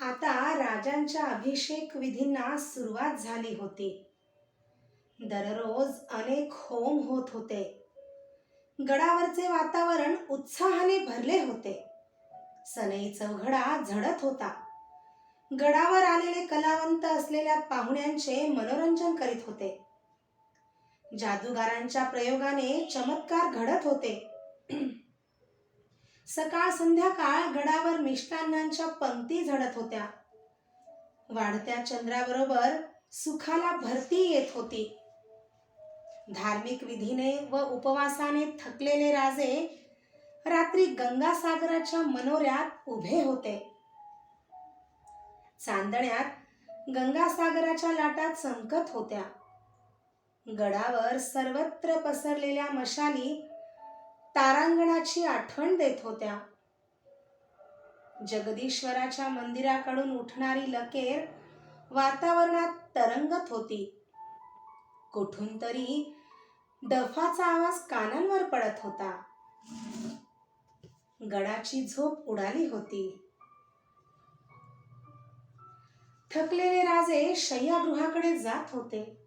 आता राजांच्या अभिषेक विधींना सुरुवात झाली होती. दररोज अनेक होम होत होते. गडावरचे वातावरण उत्साहाने भरले होते. सनई चौघडा झडत होता. गडावर आलेले कलावंत असलेल्या पाहुण्यांचे मनोरंजन करीत होते. जादूगारांच्या प्रयोगाने चमत्कार घडत होते. सकाळ संध्याकाळ गडावर मिष्टान्नांच्या पंक्ती झडत होत्या. वाढत्या चंद्राबरोबर सुखाला भरती येत होती. धार्मिक विधीने व उपवासाने थकलेले राजे रात्री गंगासागराच्या मनोऱ्यात उभे होते. चांदण्यात गंगासागराच्या लाटा चमकत होत्या. गडावर सर्वत्र पसरलेल्या मशाली तारांगणाची आठवण देत होत्या. जगदीश्वराच्या मंदिराकडून उठणारी लकेर वातावरणात तरंगत होती. कुठून तरी डफाचा आवाज कानांवर पडत होता. गडाची झोप उडाली होती. थकलेले राजे शय्यागृहाकडे जात होते.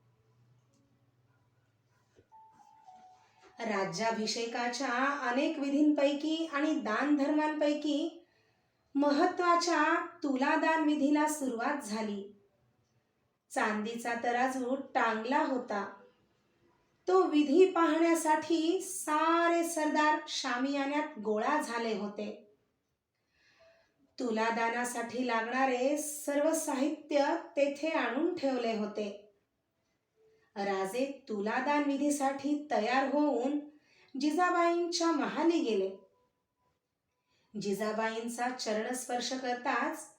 राज्याभिषेकाच्या अनेक विधींपैकी आणि दानधर्मांपैकी महत्वाच्या तुलादान विधीला सुरुवात झाली. चांदीचा तराजू टांगला होता. तो विधी पाहण्यासाठी सारे सरदार शामियान्यात गोळा झाले होते. तुलादानासाठी लागणारे सर्व साहित्य तेथे आणून ठेवले होते. राजे तुलादान विधीसाठी तयार होऊन जिजाबाईंच्या महाली गेले. जिजाबाईंचा चरणस्पर्श करताच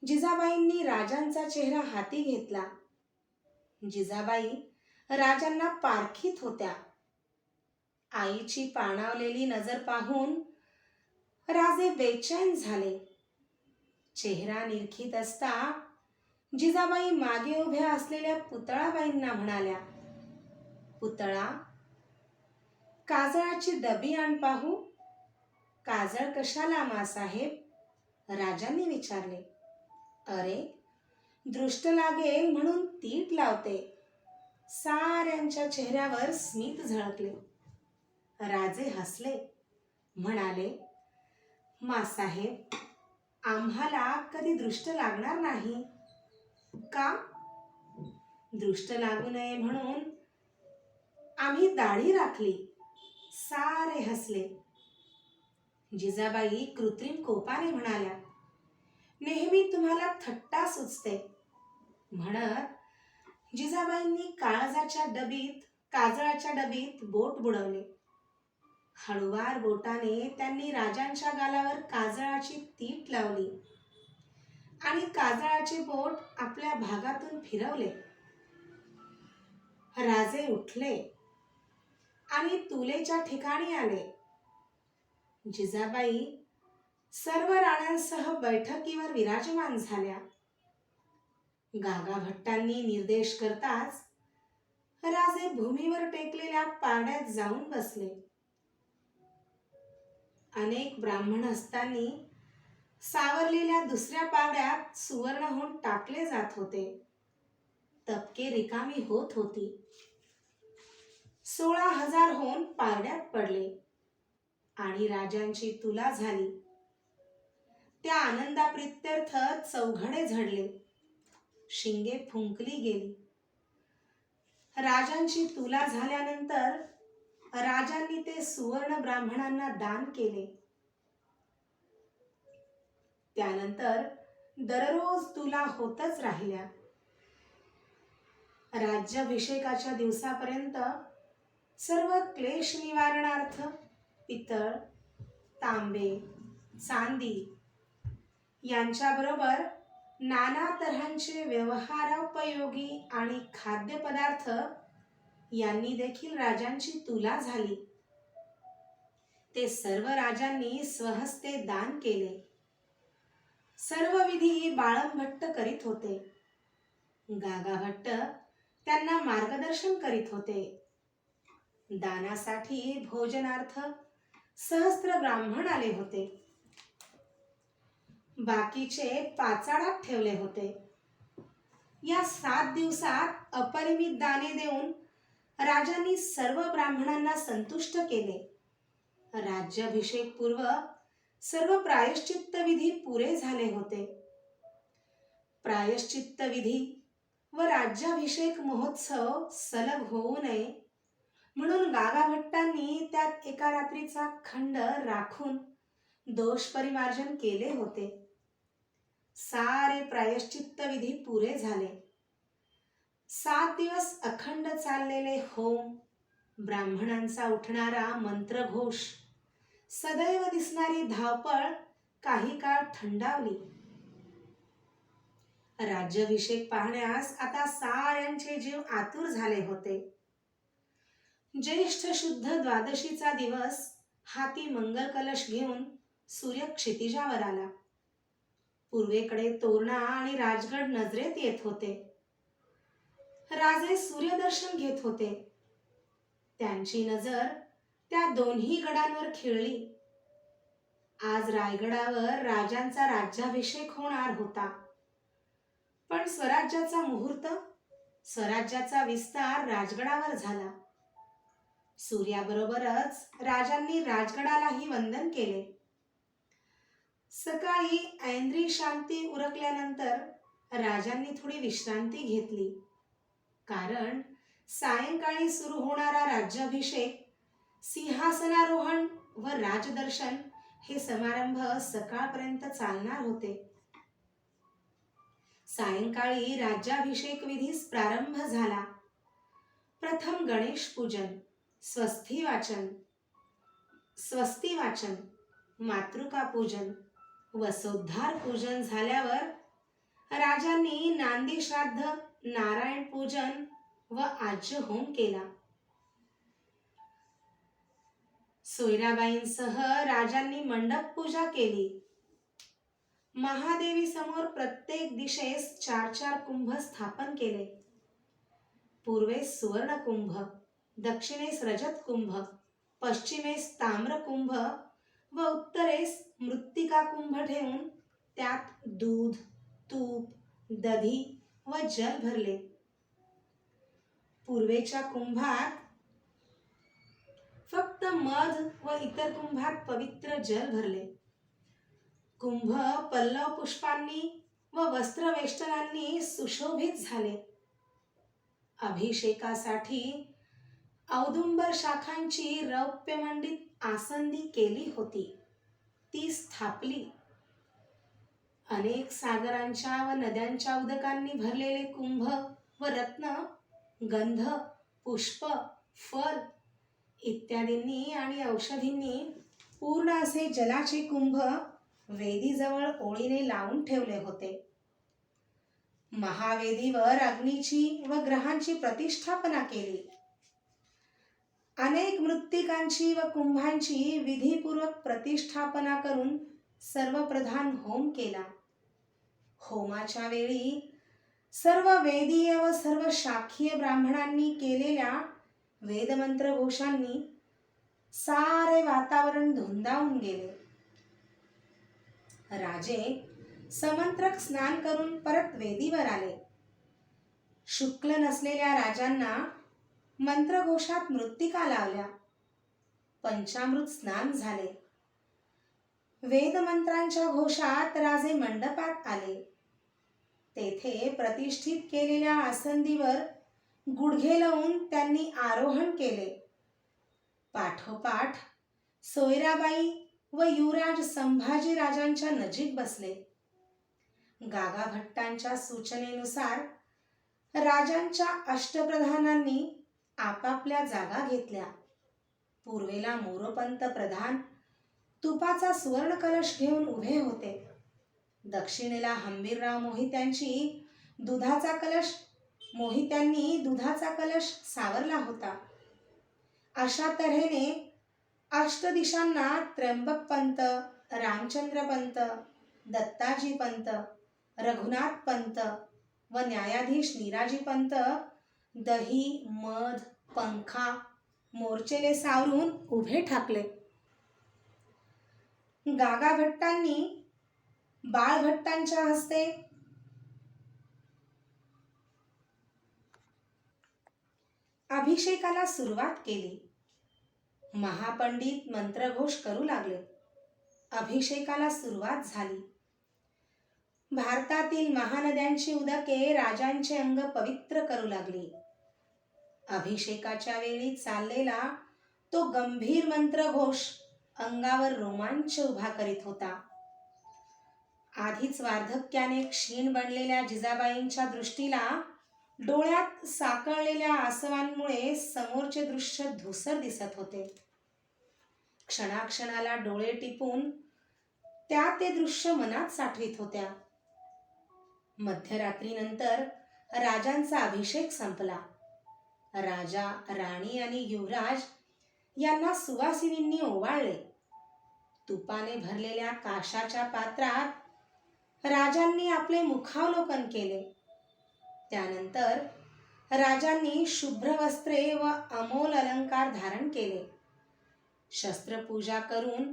जिजाबाईंनी राजांचा चेहरा हाती घेतला. जिजाबाई राजांना पारखीत होत्या. आईची पाणावलेली नजर पाहून राजे बेचैन झाले. चेहरा निरखीत असता जिजाबाई मागे उभ्या असलेल्या पुतळाबाईंना म्हणाल्या, पुतळा, काजळाची डबी आण पाहू. काजळ कशाला मासाहेब? राजांनी विचारले. अरे, दृष्ट लागेल म्हणून तीट लावते. साऱ्यांच्या चेहऱ्यावर स्मित झळकले. राजे हसले, म्हणाले, मासाहेब, आम्हाला कधी दृष्ट लागणार नाही. का? दृष्ट लागू नये म्हणून आम्ही दाढी राखली. सारे हसले. जिजाबाई कृत्रिम कोपाने म्हणाल्या, नेहमी तुम्हाला थट्टा सुचते. म्हणत जिजाबाईंनी काजळाच्या डबीत बोट बुडवले. हळुवार बोटाने त्यांनी राजांच्या गालावर काजळाची तीट लावली आणि काजळाचे बोट आपल्या भागातून फिरवले. राजे उठले आणि तुलेच्या ठिकाणी आले. जिजाबाई सर्व राण्यांसह बैठकीवर विराजमान झाल्या. गागाभट्टांनी निर्देश करताच राजे भूमीवर टेकलेल्या पारड्यात जाऊन बसले. अनेक ब्राह्मण हस्तांनी सावरलेल्या दुसऱ्या पारड्यात सुवर्ण होऊन टाकले जात होते. तपके रिकामी होत होती. 16,000 होऊन पारड्यात पडले आणि राजांची तुला झाली. त्या आनंदाप्रित्यर्थ चौघडे झडले. शिंगे फुंकली गेली. राजांची तुला झाल्यानंतर राजांनी ते सुवर्ण ब्राह्मणांना दान केले. त्यानंतर दररोज तुला होतच राहिल्या. राज्याभिषेकाच्या दिवसापर्यंत सर्व क्लेश निवारणार्थ पितळ, तांबे, चांदी यांच्याबरोबर नाना तऱ्हांचे व्यवहारोपयोगी आणि खाद्यपदार्थ यांनी देखील राजांची तुला झाली. ते सर्व राजांनी स्वहस्ते दान केले. सर्व विधी बाळंभट्ट करीत होते. गागाभट्ट त्यांना मार्गदर्शन करीत होते. दानासाठी भोजनार्थ सहस्त्र ब्राह्मण आले होते. बाकीचे पाचाडात ठेवले होते. या 7 दिवसात अपरिमित दाने देऊन राजांनी सर्व ब्राह्मणांना संतुष्ट केले. राज्याभिषेक पूर्व सर्व प्रायश्चित्त विधी पुरे झाले होते. प्रायश्चित्त विधी व राज्याभिषेक महोत्सव सलग होऊ नये म्हणून गागाभट्टांनी त्यात एका रात्रीचा खंड राखून दोष परिमार्जन केले होते. सारे प्रायश्चित्त विधी पुरे झाले. 7 दिवस अखंड चाललेले होम, ब्राह्मणांचा उठणारा मंत्रघोष, सदैव दिसणारी धावपळ काही काळ थंडावली. राज्याभिषेक पाहण्यास आता साऱ्यांचे जीव आतुर झाले होते. ज्येष्ठ शुद्ध द्वादशीचा दिवस हाती मंगल कलश घेऊन सूर्य क्षितिजावर आला. पूर्वेकडे तोरणा आणि राजगड नजरेत येत होते. राजे सूर्यदर्शन घेत होते. त्यांची नजर त्या दोन्ही गडांवर खिळली. आज रायगडावर राजांचा राज्याभिषेक होणार होता. पण स्वराज्याचा मुहूर्त, स्वराज्याचा विस्तार राजगडावर झाला. सूर्याबरोबरच राजांनी राजगडालाही वंदन केले. सकाळी ऐंद्री शांती उरकल्यानंतर राजांनी थोडी विश्रांती घेतली. कारण सायंकाळी सुरू होणारा राज्याभिषेक, सिंहासनारोहण व राजदर्शन हे समारंभ सकाळपर्यंत चालणार होते. सायंकाळी राज्याभिषेक विधीस प्रारंभ झाला. प्रथम गणेश पूजन, स्वस्ती वाचन, मातृका पूजन, वसोद्धार पूजन झाल्यावर राजांनी नांदी श्राद्ध, नारायण पूजन व आज्य होम केला. सोयराबाईंसह राजांनी मंडप पूजा केली. महादेवी समोर प्रत्येक दिशेस 4 कुंभ स्थापन केले. पूर्वेस सुवर्ण कुंभ, दक्षिणेस रजत कुंभ, पश्चिमेस ताम्र कुंभ व उत्तरेस मृत्तिका कुंभ ठेवून त्यात दूध, तूप, दधी व जल भरले. पूर्वेच्या कुंभात फक्त मध व इतर कुंभात पवित्र जल भरले. कुंभ पल्लव पुष्पांनी व वस्त्रवेष्टनांनी सुशोभित झाले. अभिषेकासाठी औदुंबर शाखांची रौप्यमंडित आसंदी केली होती, ती स्थापली. अनेक सागरांच्या व नद्यांच्या उदकांनी भरलेले कुंभ व रत्न, गंध, पुष्प, फल इत्यादींनी आणि औषधींनी पूर्ण असे जलाचे कुंभ वेदीजवळ ओळीने लावून ठेवले होते. महावेदीवर अग्नीची व ग्रहांची प्रतिष्ठापना केली. अनेक मृत्तिकांची व कुंभांची विधीपूर्वक प्रतिष्ठापना करून सर्वप्रधान होम केला. होमाच्या वेळी सर्व वेदीय व सर्व शाखीय ब्राह्मणांनी केलेल्या वेदमंत्र घोषांनी सारे वातावरण धुंदावून गेले. राजे समंत्रक स्नान करून परत वेदीवर आले. शुक्ल नसलेल्या राजांना मंत्रघोषात मृत्तिका लावल्या. पंचामृत स्नान झाले. वेदमंत्रांच्या घोषात राजे मंडपात आले. तेथे प्रतिष्ठित केलेल्या आसंदीवर गुडघे लावून त्यांनी आरोहण केले. पाठोपाठ सोयराबाई व युवराज संभाजी राजांच्या नजीक बसले. गागाभट्टांच्या सूचनेनुसार राजांच्या अष्टप्रधानांनी आपापल्या जागा घेतल्या. पूर्वेला मोरोपंत प्रधान तुपाचा सुवर्ण कलश घेऊन उभे होते. दक्षिणेला हंबीरराव मोहित्यांनी दुधाचा कलश सावरला होता. अशा तऱ्हेने अष्टदिशांना त्र्यंबक पंत, रामचंद्र पंत, दत्ताजी पंत, रघुनाथ पंत व न्यायाधीश निराजी पंत दही, मध, पंखा, मोर्चेले सावरून उभे ठाकले. गागाभट्टांनी बाळभट्टांच्या हस्ते अभिषेकाला सुरुवात केली. महापंडित मंत्रघोष करू लागले. अभिषेकाला सुरुवात झाली. भारतातील महानद्यांची उदके राजांचे अंग पवित्र करू लागली. अभिषेकाच्या वेळी चाललेला तो गंभीर मंत्रघोष अंगावर रोमांच उभा करीत होता. आधीच वार्धक्याने क्षीण बनलेल्या जिजाबाईंच्या दृष्टीला डोळ्यात साकळलेल्या आसवांमुळे समोरचे दृश्य धूसर दिसत होते. क्षणाक्षणाला डोळे टिपून त्या ते दृश्य मनात साठवीत होत्या. मध्यरात्रीनंतर राजांचा अभिषेक संपला. राजा, राणी आणि युवराज यांना सुवासिनींनी ओवाळले. तुपाने भरलेल्या काशाच्या पात्रात राजांनी आपले मुखावलोकन केले. त्यानंतर राजांनी शुभ्र वस्त्रे व अमोल अलंकार धारण केले. शस्त्रपूजा करून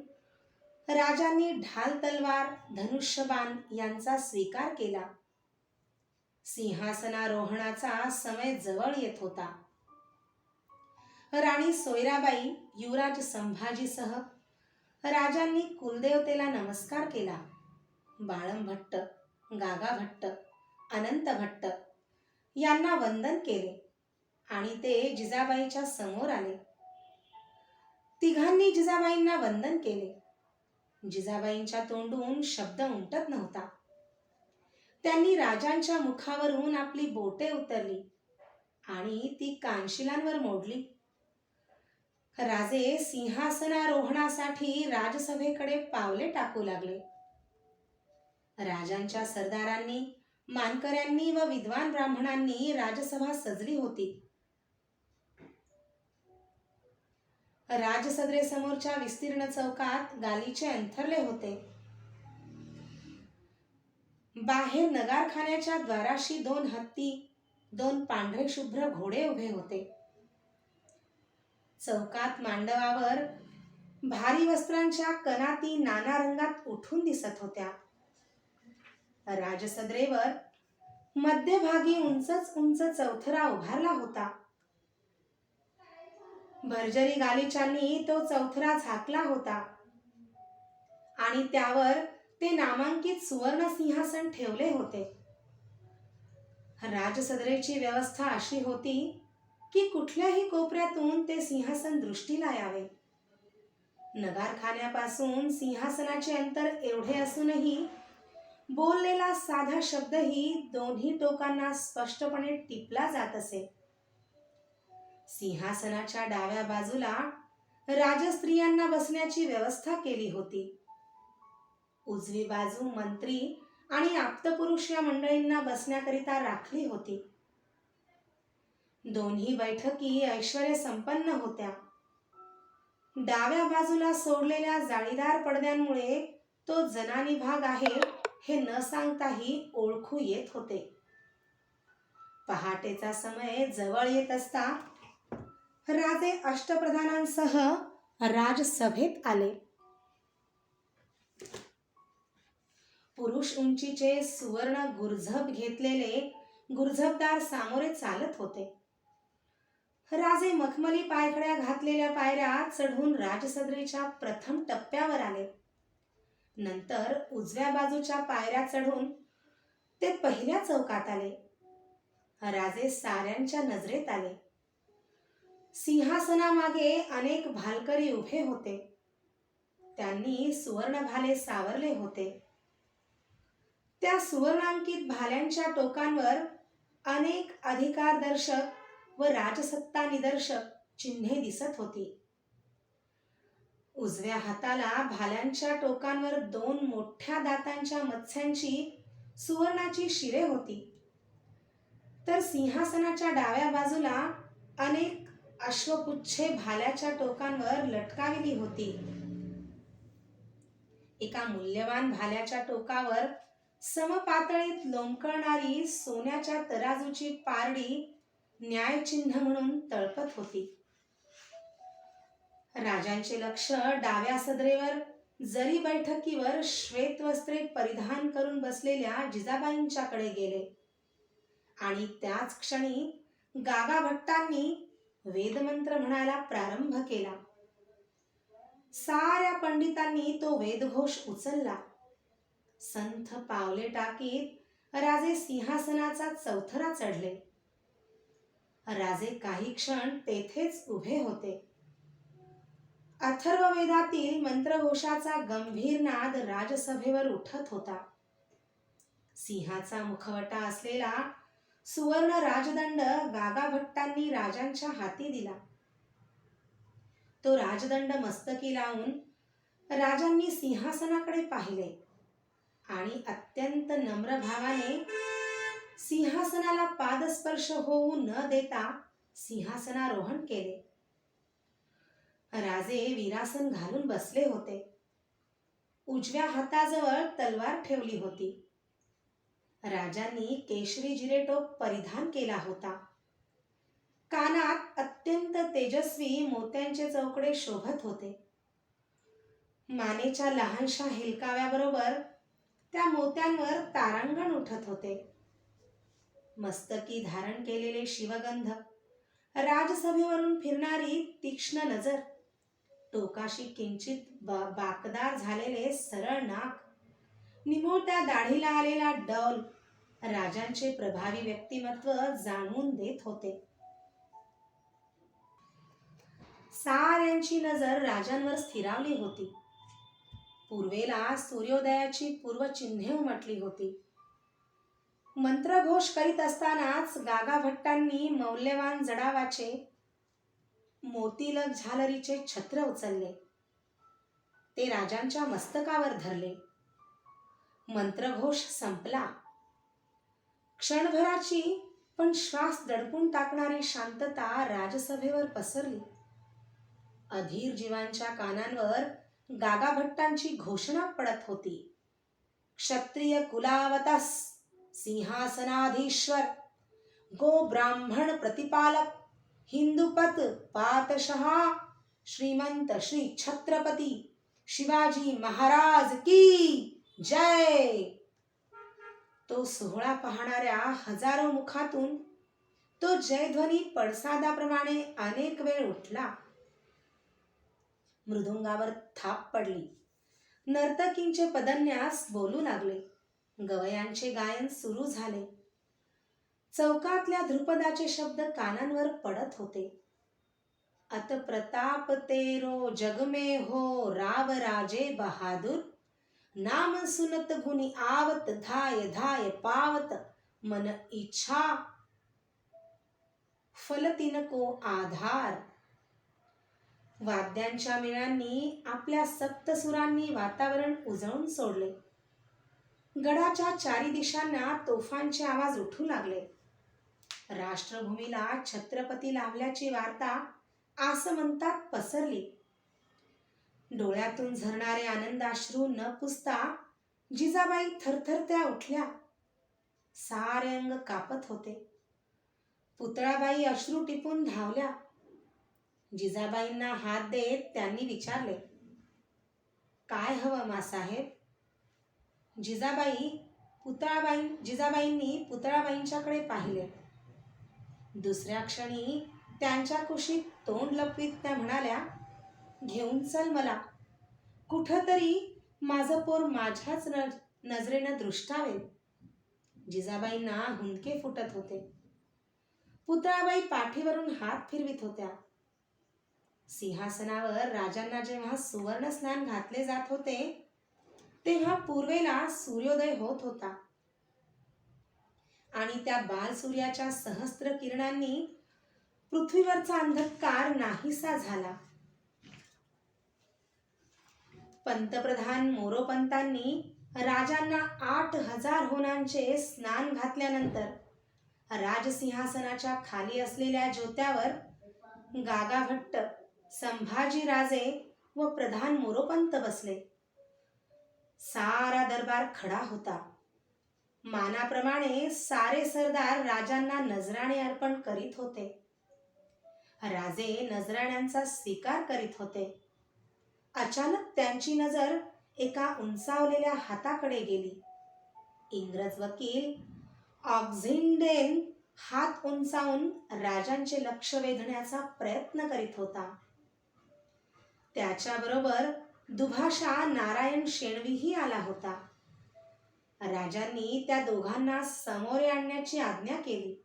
राजांनी ढाल तलवार, धनुष्यबाण यांचा स्वीकार केला. सिंहासनारोहणाचा समय जवळ येत होता. राणी सोयराबाई, युवराज संभाजीसह राजांनी कुलदेवतेला नमस्कार केला. बाळम भट्ट, गागा भट्ट, अनंत भट्ट यांना वंदन केले आणि ते जिजाबाईच्या समोर आले. तिघांनी जिजाबाईंना वंदन केले. जिजाबाईंच्या तोंडून शब्द उमटत नव्हता. त्यांनी राजांच्या मुखावरून आपली बोटे उतरली आणि ती कानशिलांवर मोडली. राजे सिंहासनारोहणासाठी राजसभेकडे पावले टाकू लागले. राजांच्या सरदारांनी, मानकऱ्यांनी व विद्वान ब्राह्मणांनी राजसभा सजली होती. राजसदरे समोरच्या विस्तीर्ण चौकात गालीचे अंथरले होते. बाहेर नगारखान्याच्या द्वाराशी 2 हत्ती, 2 पांढरे शुभ्र घोडे उभे होते. चौकात मांडवावर भारी वस्त्रांच्या कनाती नाना रंगात उठून दिसत होत्या. राजसदरेवर मध्यभागी उंचच उंच चौथरा उभारला होता. भरजरी गालिचांनी तो चौथरा झाकला होता आणि त्यावर ते नामांकित सुवर्ण सिंहासन ठेवले होते. राजसदरेची व्यवस्था अशी होती की कुठल्याही कोपऱ्यातून ते सिंहासन दृष्टीला यावे. नगारखान्यापासून सिंहासनाचे अंतर एवढे असूनही बोललेला साधा शब्दही दोन्ही टोकांना स्पष्टपणे टिपला जात असे. सिंहासनाच्या डाव्या बाजूला राजस्त्रियांना बसण्याची व्यवस्था केली होती. उजवी बाजू मंत्री आणि आप्तपुरुष या मंडळींना बसण्याकरिता राखली होती. दोन्ही बैठकी ऐश्वर्य संपन्न होत्या. डाव्या बाजूला सोडलेल्या जाळीदार पडद्यांमुळे तो जनानी भाग आहे हे न सांगताही ओळखू येत होते. पहाटेचा समय जवळ येत असता राजे अष्टप्रधानांसह राजसभेत आले. पुरुष उंचीचे सुवर्ण गुरझप घेतलेले गुरझपदार सामोरे चालत होते. राजे मखमली पायघड्या घातलेल्या पायऱ्या चढून राजसदरेच्या प्रथम टप्प्यावर आले. नंतर उजव्या बाजूच्या पायऱ्या चढून ते पहिल्या चौकात आले. राजे साऱ्यांच्या नजरेत आले. सिंहासनामागे अनेक भालकरी उभे होते. त्यांनी सुवर्ण भाले सावरले होते. त्या सुवर्णांकित भाल्यांच्या टोकांवर अनेक अधिकारदर्शक व राजसत्ता निदर्शक चिन्हे दिसत होती. उजव्या हाताला भाल्यांच्या टोकांवर 2 मोठ्या दातांच्या मत्स्यांची सुवर्णाची शिरे होती. तर सिंहासनाच्या डाव्या बाजूला अनेक अश्वपुच्छे भाल्याच्या टोकांवर लटकाविली होती. एका मूल्यवान भाल्याच्या टोकावर समपातळीत लोंबकळणारी सोन्याच्या तराजूची पारडी न्यायचिन्ह म्हणून तळपत होती. राजांचे लक्ष डाव्या सदरेवर जरी बैठकीवर श्वेतवस्त्रे परिधान करून बसलेल्या जिजाबाईंच्याकडे गेले आणि त्याच क्षणी गागा भट्टांनी वेदमंत्र म्हणायला प्रारंभ केला. साऱ्या पंडितांनी तो वेदघोष उचलला. संथ पावले टाकीत राजे सिंहासनाचा चौथरा चढले. राजे काही क्षण तेथेच उभे होते. अथर्ववेदातील मंत्रघोषाचा गंभीर नाद राजसभेवर उठत होता. सिंहाचा मुखवटा असलेला सुवर्ण राजदंड गागा भट्टांनी राजांच्या हाती दिला. तो राजदंड मस्तकी लावून राजांनी सिंहासनाकडे पाहिले आणि अत्यंत नम्र भावाने सिंहासनाला पादस्पर्श होऊ न देता सिंहासनारोहण केले. राजे वीरासन घालून बसले होते. उजव्या हाताजवळ तलवार ठेवली होती. राजांनी केशरी जिरेटोप परिधान केला होता. कानात अत्यंत तेजस्वी मोत्यांचे चौकडे शोभत होते. मानेच्या लहानशा हेलकाव्याबरोबर त्या मोत्यांवर तारांगण उठत होते. मस्तकी धारण केलेले शिवगंध, राजसभेवरून फिरणारी तीक्ष्ण नजर, टोकाशी किंचित बाकदार झालेले सरळ नाक, निमुळत्या दाढीला आलेला डौल राजांचे प्रभावी व्यक्तिमत्व जाणवून देत होते. साऱ्यांची नजर राजांवर स्थिरावली होती. पूर्वेला सूर्योदयाची पूर्वचिन्हे उमटली होती. मंत्रघोष करीत असतानाच गागा भट्टांनी मौल्यवान जडावाचे मोतीलक झालरीचे छत्र उचलले. ते राजांच्या मस्तकावर धरले. मंत्रघोष संपला. क्षणभराची पण श्वास दडपून टाकणारी शांतता राजसभेवर पसरली. अधीर जीवांच्या कानांवर गागा भट्टांची घोषणा पडत होती. क्षत्रिय कुलावतस सिंहासनाधीश्वर, गो ब्राह्मण प्रतिपालक, हिंदुपत पातशहा, श्रीमंत श्री छत्रपती शिवाजी महाराज की जय. तो सोहळा पाहणाऱ्या हजारो मुखातून तो जयध्वनी पडसादाप्रमाणे अनेक वेळ उठला. मृदुंगावर थाप पडली. नर्तकींचे पदन्यास बोलू लागले. गवयांचे गायन सुरू झाले. चौकातल्या ध्रुपदाचे शब्द कानांवर पडत होते. अत प्रताप तेरो जग में हो, राव राजे बहादुर, नाम सुनत गुनी आवत, धाय धाय पावत, मन इच्छा फल तिनको आधार. वाद्यांच्या मेळांनी आपल्या सप्तसुरांनी वातावरण उजळून सोडले. गडाच्या चारी दिशांना तोफांचे आवाज उठू लागले. राष्ट्रभूमीला छत्रपती लाभल्याची वार्ता आसमंतात पसरली. डोळ्यातून झरणारे आनंदाश्रू न पुसता जिजाबाई थरथरत्या उठल्या. सारे अंग कापत होते. पुतळाबाई अश्रू टिपून धावल्या. जिजाबाईंना हात देत त्यांनी विचारले, काय हवं मासाहेब? जिजाबाईंनी पुतळाबाईंच्याकडे पाहिले. दुसऱ्या क्षणी त्यांच्या कुशीत तोंड लपवीत त्या म्हणाल्या, घेऊन चल मला. कुठंतरी माझं पोर माझ्याच नजरेनं दृष्टावेल. जिजाबाईंना हुंदके फुटत होते. पुतळाबाई पाठीवरून हात फिरवित होत्या. सिंहासनावर राजांना जेव्हा सुवर्ण स्नान घातले जात होते तेव्हा पूर्वेला सूर्योदय होत होता आणि त्या बालसूर्याच्या सहस्त्र किरणांनी पृथ्वीवरचा अंधकार नाहीसा झाला. पंतप्रधान मोरोपंतांनी राजांना 8000 होनांचे स्नान घातल्यानंतर राजसिंहासनाच्या खाली असलेल्या ज्योत्यावर गागा भट्ट, संभाजी राजे व प्रधान मोरोपंत बसले. सारा दरबार खडा होता. मानाप्रमाणे सारे सरदार राजांना नजराणे अर्पण करीत होते. राजे नजराण्यांचा स्वीकार करीत होते. अचानक त्यांची नजर एका उंचावलेल्या हाताकडे गेली. इंग्रज वकील ऑक्झिंडेन हात उंचावून राजांचे लक्ष वेधण्याचा प्रयत्न करीत होता. त्याच्याबरोबर दुभाषा नारायण शेणवीही आला होता. राजांनी त्या दोघांना सामोरे आणण्याची आज्ञा केली.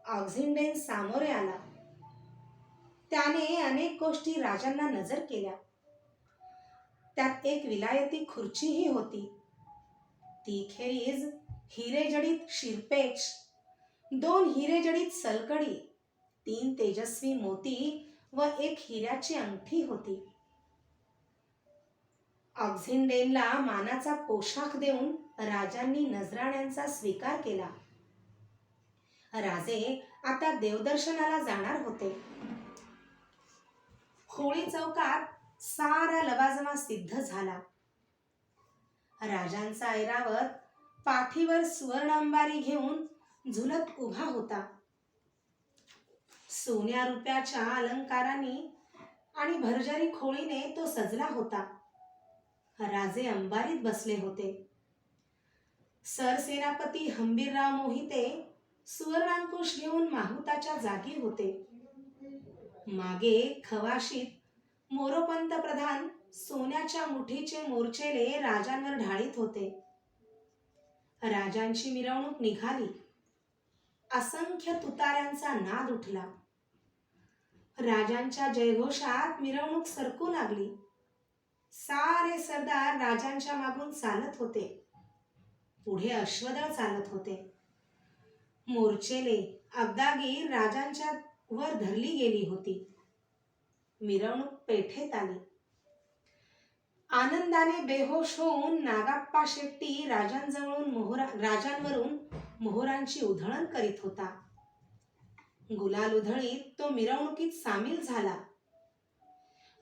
ऑक्झिंडेन सामोरे आला. त्याने अनेक गोष्टी राजांना नजर केल्या. त्यात एक विलायती खुर्चीही होती. ती खेरीज हिरेजडित शिरपेच, 2 हिरेजडित सलकडी, 3 तेजस्वी मोती व एक हिऱ्याची अंगठी होती. ऑक्झिंडेनला मानाचा पोशाख देऊन राजांनी नजराण्यांचा स्वीकार केला. राजे आता देवदर्शनाला जाणार होते. होळी चौकात सारा लवाजमा सिद्ध झाला. राजांचा ऐरावत पाठीवर सुवर्ण अंबारी घेऊन झुलत उभा होता. सोन्या रुपयाच्या अलंकारांनी आणि भरजरी खोळीने तो सजला होता. राजे अंबारीत बसले होते. सरसेनापती हंबीरराव मोहिते सुवर्णांकुश घेऊन माहुताच्या जागी होते. मागे खवाशीत मोरोपंत प्रधान सोन्याच्या मुठीचे मोर्चेले राजांवर ढाळीत होते. राजांची मिरवणूक निघाली. असंख्य तुतार्यांचा नाद उठला. राजांच्या जयघोषात मिरवणूक सरकू लागली. सारे सरदार राजांच्या मागून चालत होते. पुढे अश्वदळ चालत होते. मोर्चेले अब्दागीर राजांच्या वर धरली गेली होती. मिरवणूक पेठेत आली. आनंदाने बेहोश होऊन नागाप्पा शेट्टी राजांवरून मोहरांची उधळण करीत होता. गुलाल उधळीत तो मिरवणुकीत सामील झाला.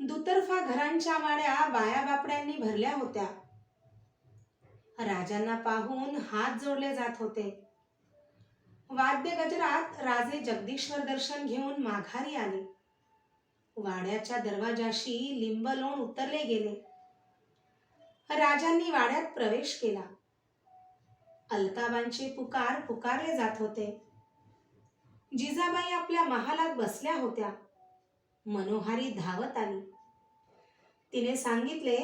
दुतर्फा घरांच्या माड्या बायाबापड्यांनी भरल्या होत्या. राजांना पाहून हात जोडले जात होते. वाद्य गजरात राजे जगदीश्वर दर्शन घेऊन माघारी आले. वाड्याच्या दरवाजाशी लिंब लोण उतरले गेले. राजांनी वाड्यात प्रवेश केला. अलकाबांचे पुकार पुकारले जात होते. जिजाबाई आपल्या महालात बसल्या होत्या. मनोहारी धावत आली. तिने सांगितले,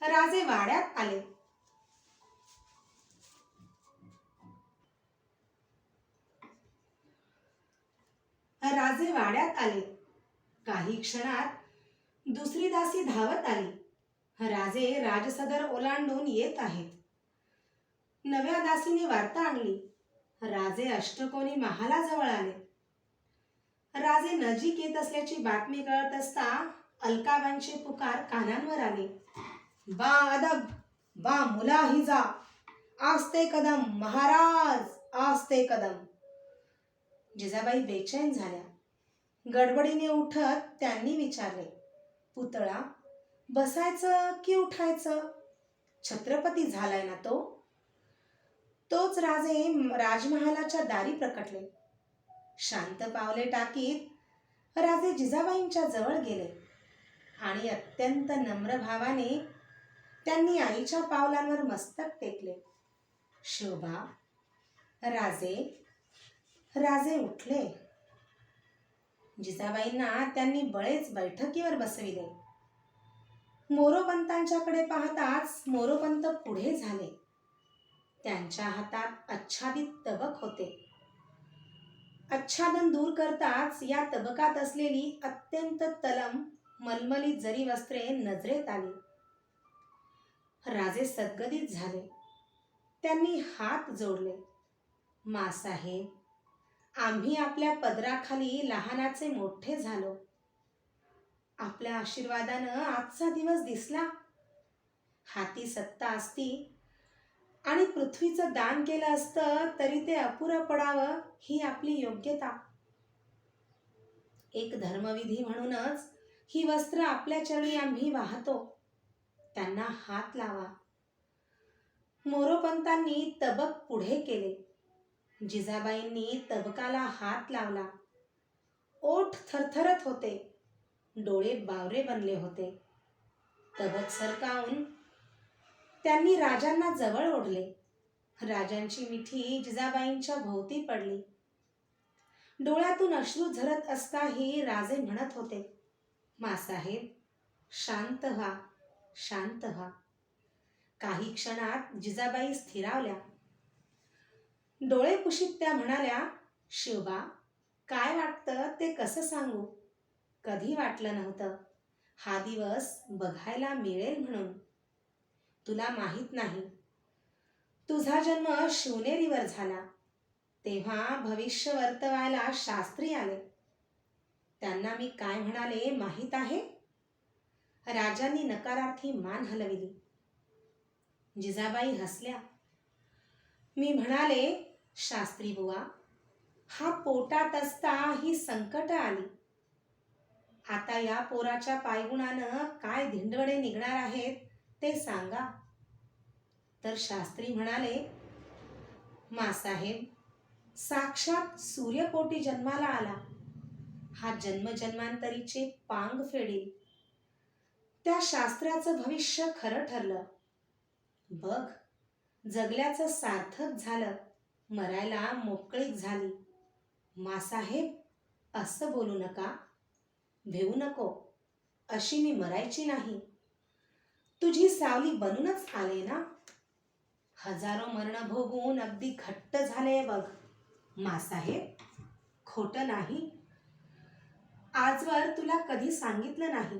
राजे वाड्यात आले. राजे वाड्यात आले. काही क्षणात दुसरी दासी धावत आली. राजे राजसदर ओलांडून येत आहेत. नव्या दासीने वार्ता आणली. राजे अष्टकोनी महालाजवळ आले. राजे नजीक येत असल्याची बातमी कळत असता अलकाबांचे पुकार कानांवर आले. बा अदब, बा मुलाहिजा, आस्ते कदम महाराज, आस्ते कदम. जिजाबाई बेचैन झाल्या. गडबडीने उठत त्यांनी विचारले, पुतळा, बसायचं की उठायचं? छत्रपती झालाय ना तो? तोच राजे राजमहालाच्या दारी प्रकटले. शांत पावले टाकीत राजे जिजाबाईंच्या जवळ गेले आणि अत्यंत नम्र भावाने त्यांनी आईच्या पावलांवर मस्तक टेकले. शोभा, राजे. राजे उठले. जिजाबाईंना त्यांनी बळेच बैठकीवर बसविले. मोरोपंतांच्याकडे पाहताच मोरोपंत पुढे झाले. त्यांच्या हातात आच्छादित तबक होते. आच्छादन दूर करताच या तबकात असलेली अत्यंत तलम मलमलीत जरी वस्त्रे नजरेत आली. राजे सद्गदित झाले. त्यांनी हात जोडले. मासाहेब, आम्ही आपल्या पदराखाली लहानाचे मोठे झालो. आपल्या आशीर्वादानं आजचा दिवस दिसला. हाती सत्ता असती आणि पृथ्वीचं दान केलं असतं तरी ते अपुरं पडावं ही आपली योग्यता. एक धर्मविधी म्हणूनच ही वस्त्र आपल्या चरणी आम्ही वाहतो. त्यांना हात लावा. मोरोपंतांनी तबक पुढे केले. जिजाबाईंनी तबकाला हात लावला. ओठ थरथरत होते. डोळे बावरे बनले होते. तबक सरकावून त्यांनी राजांना जवळ ओढले. राजांची मिठी जिजाबाईंच्या भोवती पडली. डोळ्यातून अश्रू झरत असताही राजे म्हणत होते, मासाहेब, शांत व्हा, शांत व्हा. काही क्षणात जिजाबाई स्थिरावल्या. डोळे पुशीत त्या म्हणाल्या, शिवबा, काय वाटतं ते कसं सांगू. कधी वाटलं नव्हतं हा दिवस बघायला मिळेल म्हणून. तुला माहीत नाही, तुझा जन्म शिवनेरीवर झाला तेव्हा भविष्य वर्तवायला शास्त्री आले. त्यांना मी काय म्हणाले माहीत आहे? राजांनी नकारार्थी मान हलविली. जिजाबाई हसल्या. मी म्हणाले, शास्त्री बुवा, हा पोटात असता ही संकट आली. आता या पोराच्या पायगुणानं काय धिंडवडे निघणार आहेत ते सांगा. तर शास्त्री म्हणाले, मासाहेब, साक्षात सूर्यपोटी जन्माला आला. हा जन्मजन्मांतरीचे पांग फेडील. त्या शास्त्राचं भविष्य खरं ठरलं. बघ, जगल्याचं सार्थक झालं, मरायला मोकळीक झाली. मासाहेब, असं बोलू नका, भेऊ नको. अशी मी मरायची नाही. तुझी सावली बनूनच आले ना. हजारो मरण भोगून अगदी घट्ट झाले बघ. मासाहेब, खोटं नाही. आजवर तुला कधी सांगितलं नाही.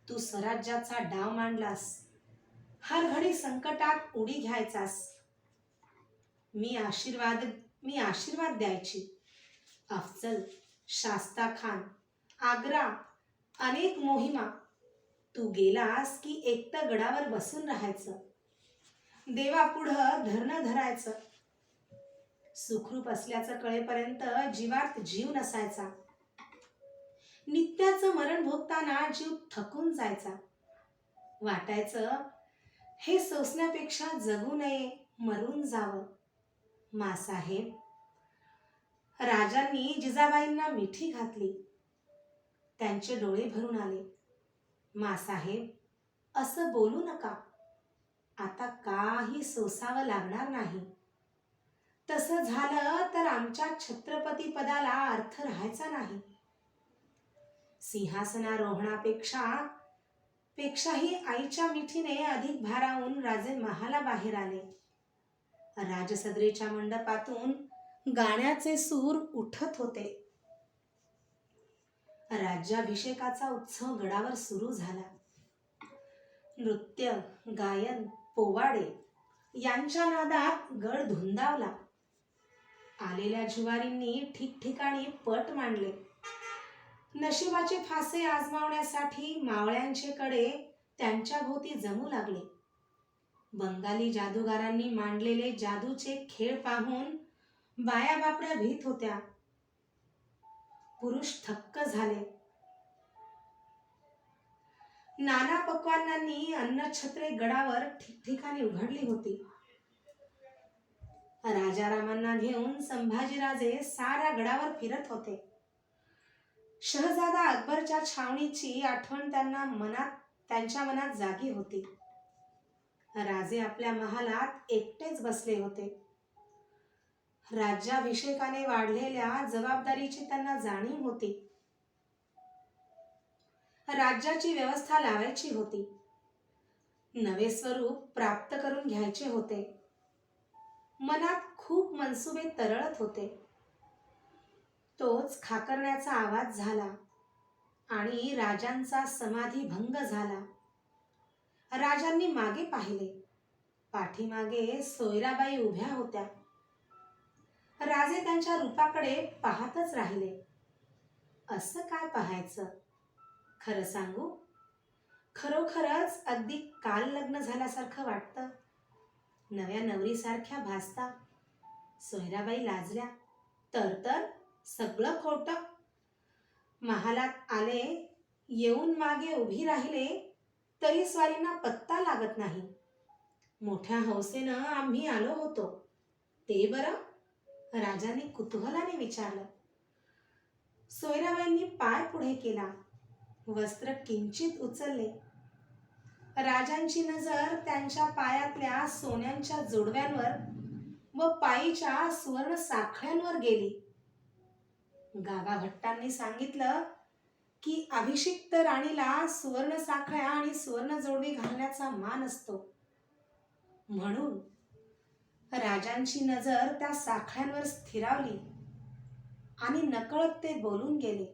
तू स्वराज्याचा डाव मांडलास. हर घडी संकटात उडी घ्यायचास. मी आशीर्वाद द्यायची. अफजल, शास्ता खान, आग्रा, अनेक मोहिमा. तू गेलास की एकटं गडावर बसून राहायचं. देवापुढं धरणं धरायचं. सुखरूप असल्याचं कळेपर्यंत जीवात जीव नसायचा. नित्याचं मरण भोगताना जीव थकून जायचा. वाटायचं हे सोसण्यापेक्षा जगू नये, मरून जावं. मासाहेब, राजांनी जिजाबाईंना मिठी घातली. त्यांचे डोळे भरून आले. मासाहेब, असं बोलू नका. आता काही सोसावं लागणार नाही. तसं झालं तर आमच्या छत्रपती पदाला अर्थ राहायचा नाही. पेक्षाही आईच्या मिठीने अधिक भारावून राजे महालाबाहेर आले. राजसदरेच्या मंडपातून गाण्याचे सूर उठत होते. राज्याभिषेकाचा उत्सव गडावर सुरू झाला. नृत्य, गायन, पोवाडे यांच्या नादात गड धुंदावला. आलेल्या जुवारींनी ठिकठिकाणी पट मांडले. नशिबाचे फासे आजमावण्यासाठी मावळ्यांचे कडे त्यांच्या भोवती जमू लागले. बंगाली जादूगारांनी मांडलेले जादूचे खेळ पाहून बाया बापड्या भीत होत्या. पुरुष थक्क झाले. नाना पक्वान्नांनी अन्नछत्रे गडावर ठिकठिकाणी उघडली होती. राजारामांना घेऊन संभाजीराजे साऱ्या गडावर फिरत होते. शहजादा अकबरच्या छावणीची आठवण त्यांच्या मनात जागी होती. राजे आपल्या महालात एकटेच बसले होते. राज्याभिषेकाने वाढलेल्या जबाबदारीची त्यांना जाणीव होती. राज्याची व्यवस्था लावायची होती. नवे स्वरूप प्राप्त करून घ्यायचे होते. मनात खूप मनसुबे तरळत होते. तोच खाकरण्याचा आवाज झाला आणि राजांचा समाधी भंग झाला. राजांनी मागे पाहिले. पाठीमागे सोयराबाई उभ्या होत्या. राजे त्यांच्या रूपाकडे पाहतच राहिले. असं काय पाहायचं? खरं सांगू, खरोखरच अगदी काल लग्न झाल्यासारखं वाटतं. नव्या नवरीसारख्या भासता. सोयराबाई लाजल्या. तर सगळं खोटं. महालात आले, येऊन मागे उभी राहिले तरी स्वारींना पत्ता लागत नाही. मोठ्या हौसेनं आम्ही आलो होतो. ते बरं? राजांनी कुतूहलाने विचारलं. सोयराबाईंनी पाय पुढे केला. वस्त्र किंचित उचलले. राजांची नजर त्यांच्या पायातल्या सोन्यांच्या जोडव्यांवर व पायीच्या सुवर्ण साखळ्यांवर गेली. गागाभट्टांनी सांगितलं की अभिषिक्त राणीला सुवर्ण साखळ्या आणि सुवर्ण जोडवी घालण्याचा मान असतो. म्हणून राजांची नजर त्या साखळ्यांवर स्थिरावली आणि नकळत ते बोलून गेले,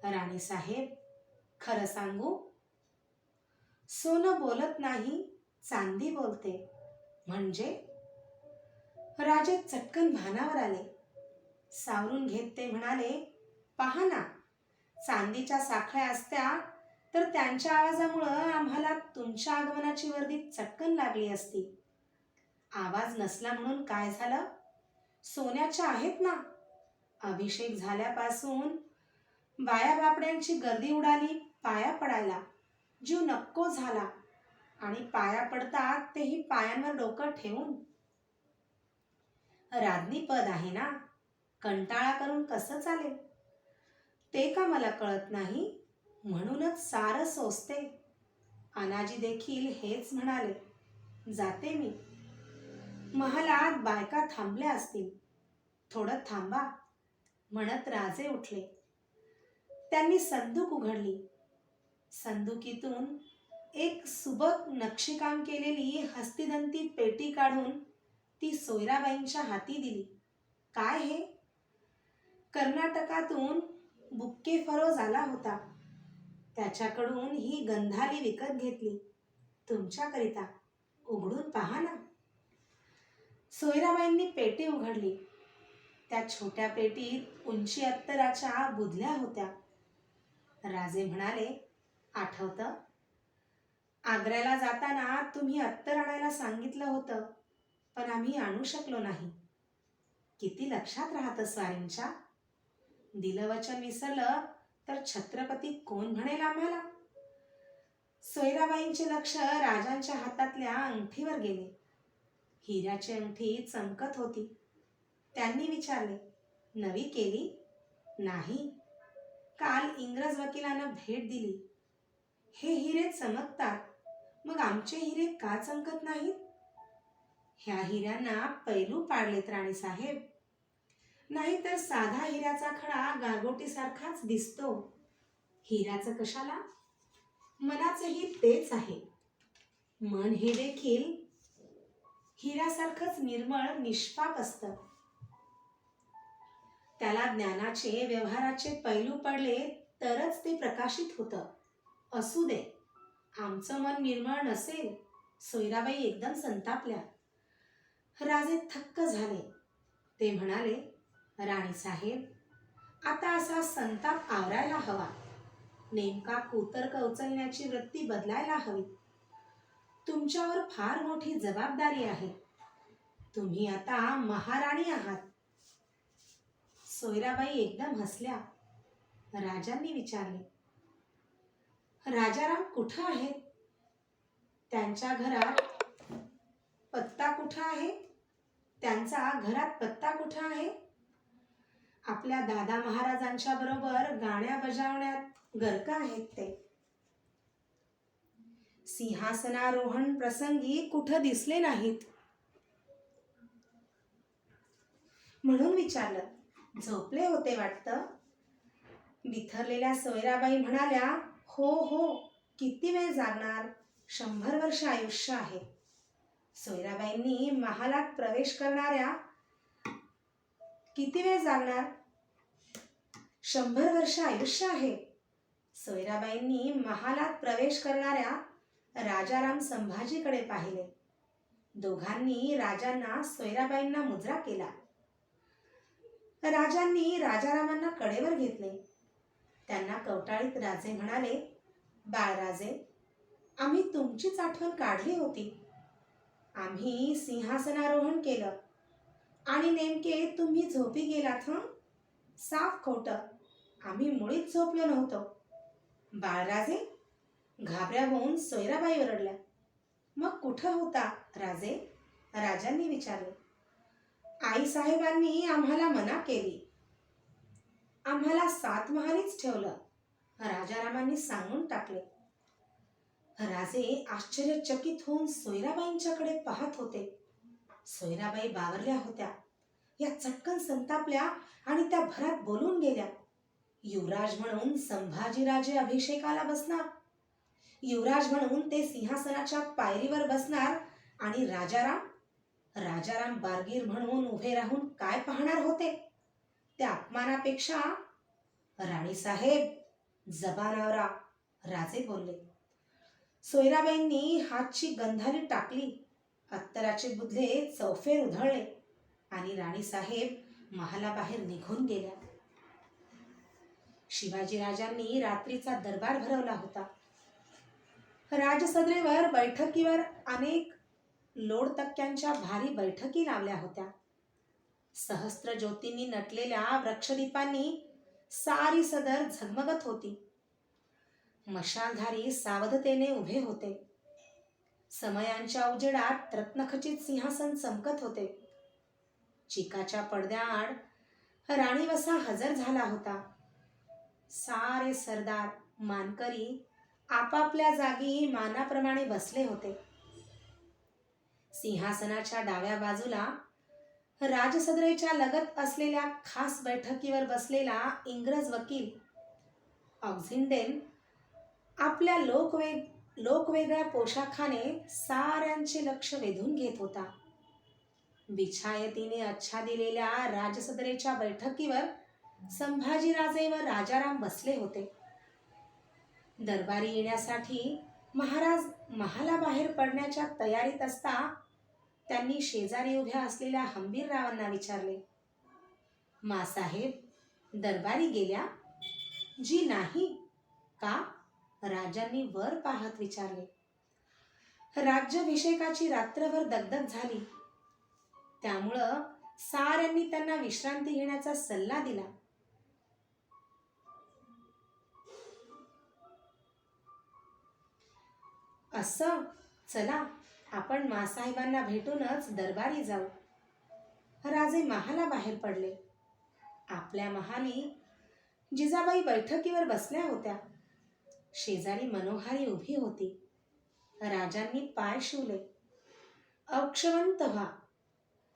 राणी साहेब, खरं सांगू, सोनं बोलत नाही, चांदी बोलते. म्हणजे? राजे चटकन भानावर आले. सावरून घेत ते म्हणाले, पहा ना, चांदीच्या साखळ्या असत्या तर त्यांच्या आवाजामुळं आम्हाला तुमच्या आगमनाची वर्दी चटकन लागली असती. आवाज नसला म्हणून काय झालं? सोन्याच्या आहेत ना. अभिषेक झाल्यापासून बाया बापड्यांची गर्दी उडाली पाया पडायला. जीव नको झाला आणि पाया पडतात तेही पायांवर डोकं ठेवून. राज्ञी पद आहे ना, कंटाळा करून कसं चालेल? ते का मला कळत नाही? म्हणूनच सारं सोसते. अनाजी देखील हेच म्हणाले. जाते मी. महालात बायका थांबल्या असतील. थोडं थांबा, म्हणत राजे उठले. त्यांनी संदूक उघडली. संदुकीतून एक सुबक नक्षीकाम केलेली हस्तिदंती पेटी काढून ती सोयराबाईंच्या हाती दिली. काय हे? कर्नाटकातून बुक्के फरोज आला होता. त्याच्याकडून ही गंधाली विकत घेतली. तुमच्याकरिता. उघडून पहा ना. सोयराबाईंनी पेटी उघडली. त्या छोट्या पेटीत उंची अत्तराच्या बुधल्या होत्या. राजे म्हणाले, आठवतं? आग्र्याला जाताना तुम्ही अत्तर आणायला सांगितलं होतं, पण आम्ही आणू शकलो नाही. किती लक्षात राहतं स्वारींच्या. दिलं वचन विसरलं तर छत्रपती कोण म्हणेल आम्हाला? सोयराबाईंचे लक्ष राजांच्या हातातल्या अंगठीवर गेले. हिऱ्याची अंगठी चमकत होती. त्यांनी विचारले, नवी केली? नाही, काल इंग्रज वकिलांना भेट दिली. हे हिरे चमकतात, मग आमचे हिरे का चमकत नाहीत? ह्या हिऱ्यांना पैलू पाडलेत राणी साहेब. नाहीतर साधा हिऱ्याचा खडा गारगोटीसारखाच दिसतो. हिऱ्याचं कशाला? मनाचंही तेच आहे. मन हे देखील हिऱ्यासारखंच निर्मळ निष्पाप असतं. त्याला ज्ञानाचे व्यवहाराचे पैलू पडले तरच ते प्रकाशित होतं. असू दे, आमचं मन निर्मळ नसेल. सोयराबाई एकदम संतापल्या. राजे थक्क झाले. ते म्हणाले, राणी साहेब, आता असा संताप आवरायला हवा. नेमका कुतर्क उचलण्याची वृत्ती बदलायला हवी. तुमच्यावर फार मोठी जबाबदारी आहे. तुम्ही आता महाराणी आहात. सोयराबाई एकदम हसल्या. राजांनी विचारले, राजाराम कुठं आहेत? त्यांच्या घरात पत्ता कुठं आहे? त्यांचा घरात पत्ता कुठं आहे? आपल्या दादा महाराजांच्या बरोबर गाण्या बजावण्यात गर्क आहेत ते. सिंहासनारोहण प्रसंगी कुठं दिसले नाहीत. म्हणून विचारलं. झोपले होते वाटतं. बिथरलेल्या सोयराबाई म्हणाल्या, हो हो, किती वेळ जागणार? 100 वर्ष आयुष्य आहे. सोयराबाईंनी महालात प्रवेश करणाऱ्या किती वेळ जागणार? 100 वर्ष आयुष्य आहे. सोयराबाईंनी महालात प्रवेश करणाऱ्या राजाराम संभाजीकडे पाहिले. दोघांनी राजांना सोयराबाईंना मुजरा केला. राजांनी राजारामांना कडेवर घेतले. त्यांना कवटाळीत राजे म्हणाले, बाळराजे, आम्ही तुमचीच आठवण काढली होती. आम्ही सिंहासनारोहण केलं आणि नेमके तुम्ही झोपी गेलात. साफ खोटं. आम्ही मुळीच झोपलो नव्हतो. बाळराजे, घाबऱ्या होऊन सोयराबाई ओरडल्या. मग कुठं होता राजे? राजांनी विचारले. आईसाहेबांनी आम्हाला मना केली. आम्हाला 7 महालीच ठेवलं. राजारामांनी सांगून टाकले. राजे आश्चर्यचकित होऊन सोयराबाईंच्याकडे पाहत होते. सोयराबाई बावरल्या होत्या. या चटकन संतापल्या आणि त्या भरात बोलून गेल्या. युवराज म्हणून संभाजीराजे अभिषेकाला बसणार, युवराज म्हणून ते सिंहासनाच्या पायरीवर बसणार, आणि राजाराम बारगीर म्हणून उभे राहून काय पाहणार होते? त्या अपमानापेक्षा राणीसाहेब, जबान आवरा, राजे बोलले. सोयराबाईंनी हातची गंधारी टाकली, अत्तराचे बुधले चौफेर उधळले आणि राणीसाहेब महालाबाहेर निघून गेल्या. शिवाजीराजांनी रात्रीचा दरबार भरवला होता. राजसदरेवर बैठकीवर अनेक लोडतक्क्यांच्या भारी बैठकी लावल्या होत्या. सहस्त्र ज्योतींनी नटलेल्या वृक्षदीपांनी सारी सदर झगमगत होती. मशालधारी सावधतेने उभे होते. समयांच्या उजेडात रत्नखचित सिंहासन चमकत होते. चिकाच्या पडद्याआड राणीवसा हजर झाला होता. सारे सरदार मानकरी आपापल्या जागी मानाप्रमाणे बसले होते. सिंहासनाच्या डाव्या बाजूला राजसदरेच्या लगत असलेल्या खास बैठकीवर बसलेला इंग्रज वकील ऑक्झिंडेन आपल्या लोकवेगळ्या पोशाखाने साऱ्यांचे लक्ष वेधून घेत होता. बिछायतीने आच्छादिलेल्या राजसदरेच्या बैठकीवर संभाजीराजे व राजाराम बसले होते. दरबारी येण्यासाठी महाराज महालाबाहेर पडण्याच्या तयारीत असता त्यांनी शेजारी उभ्या असलेल्या हंबीररावांना विचारले, मासाहेब, दरबारी गेल्या? जी नाही. का? राजांनी वर पाहत विचारले. राज्याभिषेकाची रात्रभर दगदग झाली, त्यामुळं साऱ्यांनी त्यांना विश्रांती घेण्याचा सल्ला दिला. असं? चला, आपण मासाहेबांना भेटूनच दरबारी जाऊ. राजे महाला बाहेर पडले. आपल्या महाली जिजाबाई बैठकीवर बसल्या होत्या. शेजारी मनोहारी उभी होती. राजांनी पाय शिवले. अक्षवंत व्हा.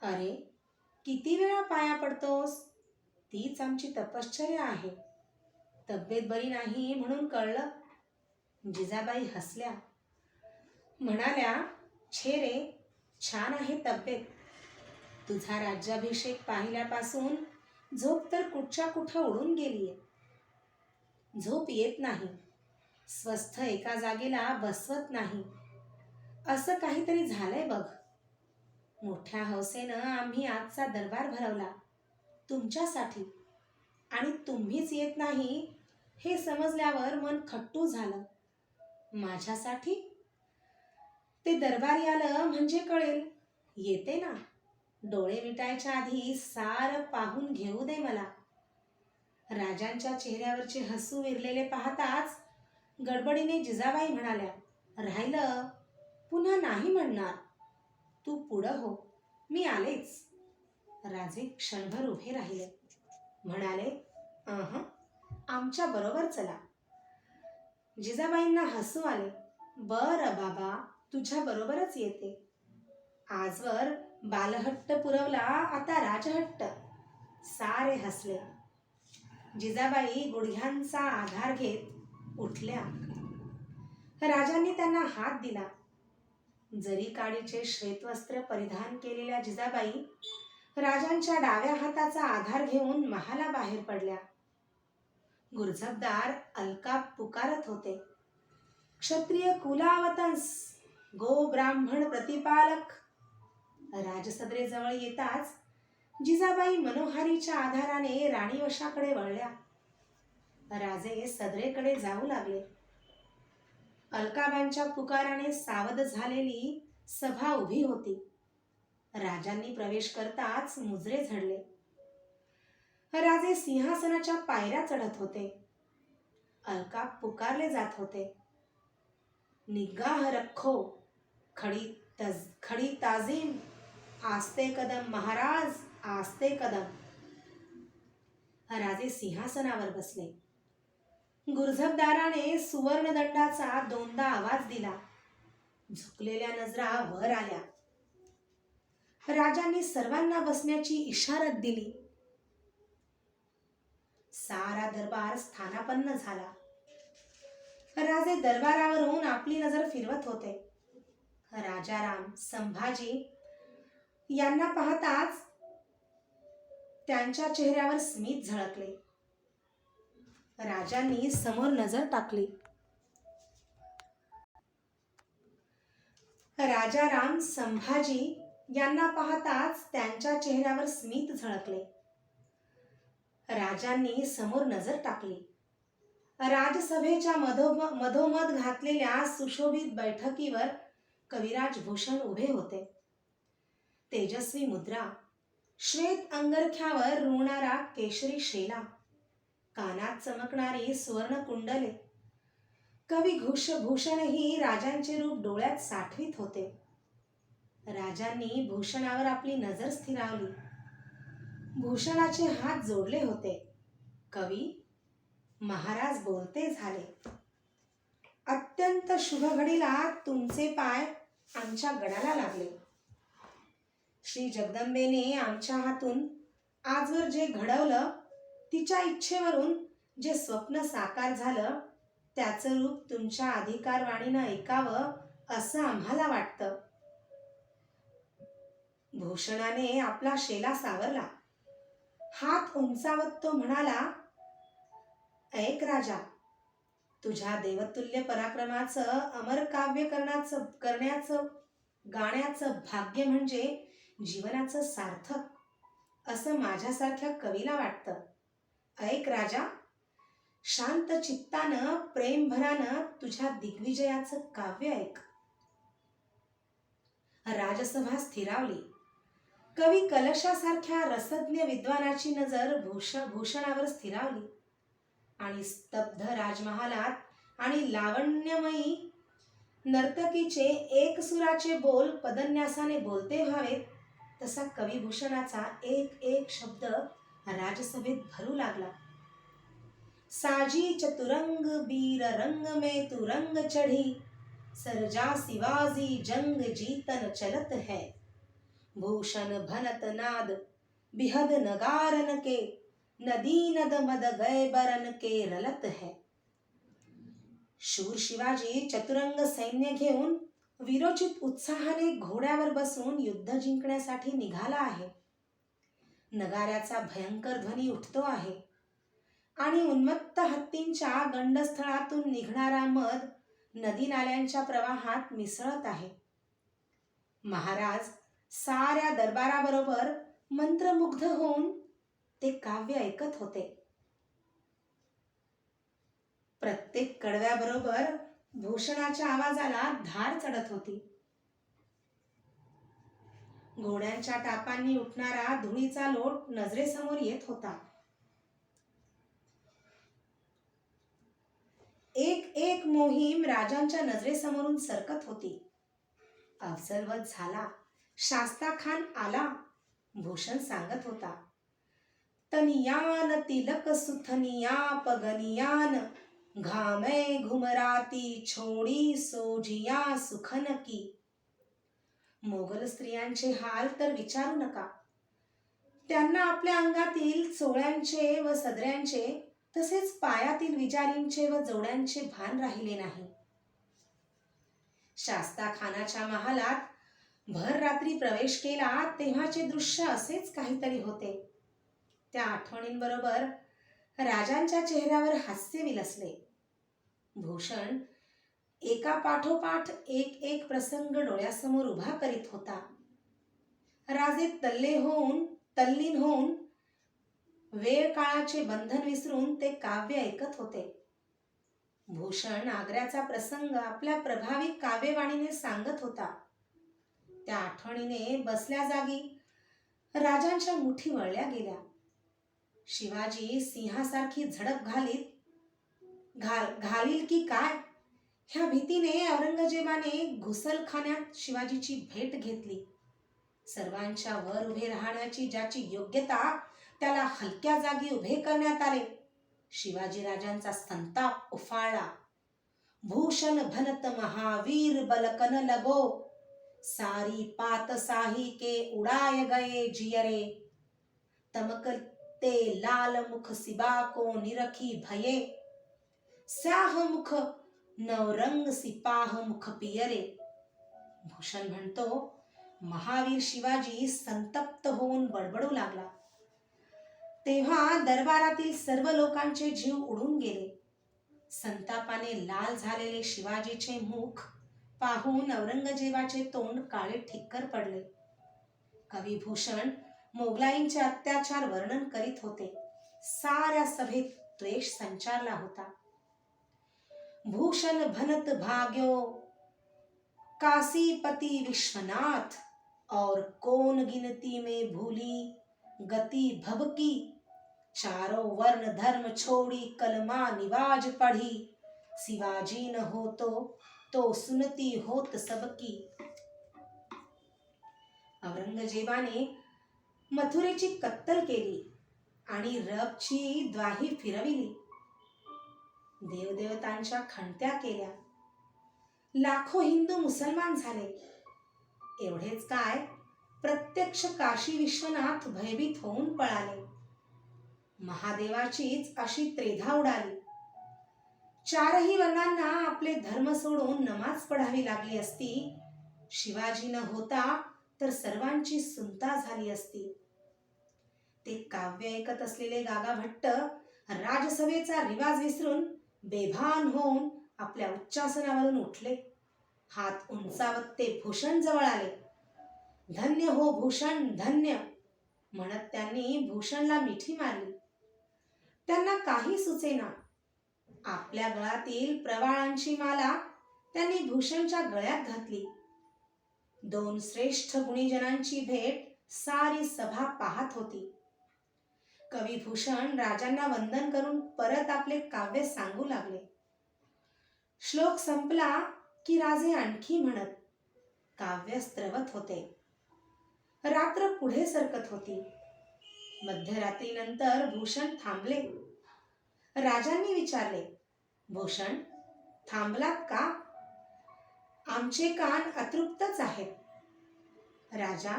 अरे, किती वेळा पाया पडतोस? तीच आमची तपश्चर्या आहे. तब्येत बरी नाही म्हणून कळलं. जिजाबाई हसल्या. म्हणाल्या, छे रे, छान आहे तब्येत. तुझा राज्याभिषेक पाहिल्यापासून झोप तर कुठच्या कुठं उडून गेलीये. झोप येत नाही, स्वस्थ एका जागेला बसवत नाही, असं काहीतरी झालंय बघ. मोठ्या हौसेनं आम्ही आजचा दरबार भरवला तुमच्यासाठी, आणि तुम्हीच येत नाही हे समजल्यावर मन खट्टू झालं. माझ्यासाठी? ते दरबारी आलं म्हणजे कळेल. येते ना. डोळे मिटायच्या आधी सारं पाहून घेऊ दे मला. राजांच्या चेहऱ्यावरचे हसू विरलेले पाहताच गडबडीने जिजाबाई म्हणाल्या, राहिलं, पुन्हा नाही म्हणणार. तू पुढं हो, मी आलेच. राजे क्षणभर उभे राहिले. म्हणाले, आमच्या बरोबर चला. जिजाबाईंना हसू आले. बरं बाबा, तुझ्या बरोबरच येते. आजवर बालहट्ट पुरवला, आता राजहट्ट. सारे हसले. जिजाबाई गुडघ्यांचा आधार घेत उठल्या. राजांनी त्यांना हात दिला. जरी काडीचे श्वेतवस्त्र परिधान केलेल्या जिजाबाई राजांच्या डाव्या हाताचा आधार घेऊन महाला बाहेर पडल्या. गुरजबदार अलका पुकारत होते, क्षत्रिय कुलावतंस, गो ब्राह्मण प्रतिपालक. राजसदरे जवळ येताच जिजाबाई मनोहारीच्या आधाराने राणीवशाकडे वळल्या. राजे सदरेकडे जाऊ लागले. अलकाबाईंच्या पुकाराने सावध झालेली सभा उभी होती. राजांनी प्रवेश करताच मुजरे झडले. राजे सिंहासनाच्या पायऱ्या चढत होते. अलका पुकारले जात होते, निगाह रखो, खडी ताजीम, आस्ते कदम महाराज, आस्ते कदम. राजे सिंहासनावर बसले. गुर्जरदाराने सुवर्णदंडाचा दोनदा आवाज दिला. झुकलेल्या नजरा वर आल्या. राजांनी सर्वांना बसण्याची इशारत दिली. सारा दरबार स्थानापन्न झाला. राजे दरबारावरून आपली नजर फिरवत होते. राजाराम संभाजी यांना पाहताच त्यांच्या चेहऱ्यावर स्मित झळकले. राजांनी समोर नजर टाकली. राजाराम संभाजी यांना पाहताच त्यांच्या चेहऱ्यावर स्मित झळकले. राजांनी समोर नजर टाकली. राजसभेच्या मधोमध घातलेल्या सुशोभित बैठकीवर कविराज भूषण उभे होते. तेजस्वी मुद्रा, श्वेत अंगरख्यावर रुळणारा केशरी शेला, कानात चमकणारी सुवर्ण कुंडले. कवी भूषणही राजांचे रूप डोळ्यात साठवीत होते. राजांनी भूषणावर आपली नजर स्थिरावली. भूषणाचे हात जोडले होते. कवी महाराज बोलते झाले. अत्यंत शुभ घडीला तुमचे पाय आमच्या गडाला लागले. श्री जगदंबेने आमच्या हातून आजवर जे घडवलं, तिच्या इच्छेवरून जे स्वप्न साकार झालं, त्याचं रूप तुमच्या अधिकारवाणीनं ऐकावं असं आम्हाला वाटतं. भूषणाने आपला शेला सावरला. हात उंचावत तो म्हणाला, ऐक राजा, तुझ्या देवतुल्य पराक्रमाचं अमर काव्य करण्याचं गाण्याचं भाग्य म्हणजे जीवनाचं सार्थक असं माझ्यासारख्या कवीला वाटतं. ऐक राजा, शांत चित्तानं प्रेमभरानं तुझ्या दिग्विजयाचं काव्य ऐक. राजसभा स्थिरावली. कवी कलशासारख्या रसज्ञ विद्वानाची नजर भूषणावर स्थिरावली आणि स्तब्ध राजमहालात आणि लावण्यमयी नर्तकीचे एकसुराचे बोल पदन्यासाने बोलते व्हावेत तसा कविभूषणाचा एक एक शब्द राजसभेत भरू लागला. साजी चतुरंग बीर रंग में तू रंग चढ़ी, सरजा शिवाजी जंग जीतन चलत है. भूषण भनत नाद बिहद नगारन के, नदी नद मद गए बरन के रलत है. शूर शिवाजी चतुरंग सैन्य घेऊन विरोचित उत्साहाने घोड्यावर बसून युद्ध जिंकण्यासाठी निघाला आहे. नगाऱ्याचा भयंकर ध्वनी उठतो आहे आणि उन्मत्त हत्तींच्या गंडस्थळातून निघणारा मद नदी नाल्यांच्या प्रवाहात मिसळत आहे. महाराज साऱ्या दरबाराबरोबर मंत्रमुग्ध होऊन ते काव्य ऐकत होते. प्रत्येक कडव्याबरोबर भूषणाच्या आवाजाला धार चढत होती. घोड्यांच्या टापांनी उठणारा धुळीचा लोट नजरेसमोर येत होता. एक एक मोहीम राजांच्या नजरेसमोरून सरकत होती. अफजलवध झाला, शास्ता खान आला, भूषण सांगत होता. तनियान तिलक सुथनिया पगनियान, घामे घुमराती छोडी सोजिया सुखन की. मोगल स्त्रियांचे हाल तर विचारू नका. त्यांना आपल्या अंगातील चोळ्यांचे व सदऱ्यांचे तसेच पायातील विजारींचे व जोड्यांचे भान राहिले नाही. शास्ता खानाच्या महालात भर रात्री प्रवेश केला तेव्हाचे दृश्य असेच काहीतरी होते. त्या आठवणींबरोबर राजांच्या चेहऱ्यावर हास्य विलसले. भूषण एका पाठोपाठ एक एक प्रसंग डोळ्यासमोर उभा करीत होता. राजे तल्लीन होऊन वेळ काळाचे बंधन विसरून ते काव्य ऐकत होते. भूषण आग्र्याचा प्रसंग आपल्या प्रभावी काव्यवाणीने सांगत होता. त्या आठवणीने बसल्या जागी राजांच्या मुठी वळल्या गेल्या. शिवाजी सिंहासारखी झडप घालील की काय ह्या भीतीने औरंगजेबाने घुसलखान्यात शिवाजीची भेट घेतली. सर्वांच्या वर उभे राहण्याची ज्याची योग्यता त्याला हलक्या जागी उभे करण्यात आले. शिवाजी राजांचा संताप उफाळला. भूषण भनत महावीर बलकन लगो, सारी पात साही के उड़ाय गए जियरे, तमकते लाल मुख सिबा को निरखी भये, स्याह मुख नवरंग सिपाह मुख पियरे. भूषण म्हणतो, महावीर शिवाजी संतप्त होऊन बडबडू लागला. तेव्हा दरबारातील सर्व लोकांचे जीव उडून गेले. संतापाने लाल झालेले शिवाजीचे मुख पाहून औरंगजेबाचे तोंड काळे ठिक्कर पडले. कवी भूषण मोगलाईंचे अत्याचार वर्णन करीत होते. साऱ्या सभेत द्वेष संचारला होता. भूषण भनत भाग्यो काशीपति विश्वनाथ, और कौन गिनती में भूली गति भबकी, चारों वर्ण धर्म छोड़ी कलमा निवाज पढ़ी, शिवाजी न हो तो सुनती होत सबकी. औरंगजेबाने मथुरेची कत्तल केली आणि रबची द्वाही फिरविली. देवदेवतांच्या खंत्या केल्या. लाखो हिंदू मुसलमान झाले. एवढेच काय, प्रत्यक्ष काशी विश्वनाथ भयभीत होऊन पळाले. महादेवाचीच अशी त्रेधा उडाली. चारही वर्णांना आपले धर्म सोडून नमाज पढावी लागली असती. शिवाजी न होता तर सर्वांची सुनता झाली असती. ते काव्य ऐकत असलेले गागा भट्ट राजसभेचा रिवाज विसरून बेभान होऊन आपल्या उच्चासनावरून उठले. हात उंचावत ते भूषण जवळ आले. धन्य हो भूषण, धन्य म्हणत त्यांनी भूषणला मिठी मारली. त्यांना काही सुचेना. आपल्या गळातील प्रवाळांची माला त्यांनी भूषणच्या गळ्यात घातली. दोन श्रेष्ठ गुणीजनांची भेट सारी सभा पाहत होती. कवी भूषण राजांना वंदन करून परत आपले काव्य सांगू लागले. श्लोक संपला की राजे आणखी म्हणत काव्य स्त्रवत होते. रात्र पुढे सरकत होती. मध्यरात्रीनंतर भूषण थांबले. राजांनी विचारले, भूषण थांबलात का? आमचे कान अतृप्तच आहेत. राजा,